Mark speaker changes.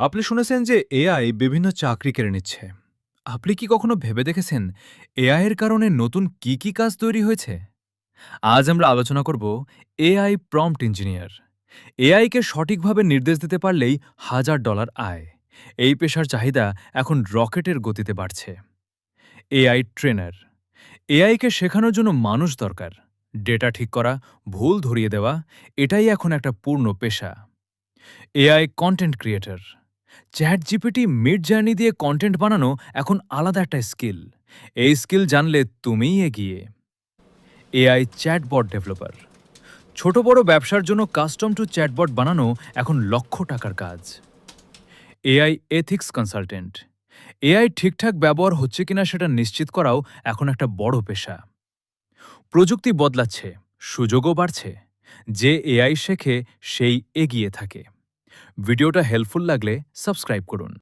Speaker 1: আপনি শুনেছেন যে এআই বিভিন্ন চাকরি কেড়ে নিচ্ছে। আপনি কি কখনো ভেবে দেখেছেন এআই এর কারণে নতুন কি কাজ তৈরি হয়েছে? আজ আমরা আলোচনা করব এআই প্রম্পট ইঞ্জিনিয়ার। এআই কে সঠিকভাবে নির্দেশ দিতে পারলেই $1000 আয়। এই পেশার চাহিদা এখন রকেটের গতিতে বাড়ছে। AI trainer. এআই কে শেখানোর জন্য মানুষ দরকার। ডেটা ঠিক করা, ভুল ধরিয়ে দেওয়া, এটাই এখন একটা পূর্ণ পেশা। AI content creator. Chat GPT mid journey দিয়ে কন্টেন্ট বানানো এখন আলাদা একটা স্কিল। এই স্কিল জানলে তুমিই এগিয়ে। AI chatbot developer. ছোট বড় ব্যবসার জন্য কাস্টম টু চ্যাটবট বানানো এখন লক্ষ টাকার কাজ। AI ethics consultant. এআই ঠিকঠাক ব্যবহার হচ্ছে কিনা সেটা নিশ্চিত করাও এখন একটা বড় পেশা। প্রযুক্তি বদলাচ্ছে, সুযোগও বাড়ছে। যে এআই শেখে সেই এগিয়ে থাকে। ভিডিওটা হেল্পফুল লাগলে সাবস্ক্রাইব করুন।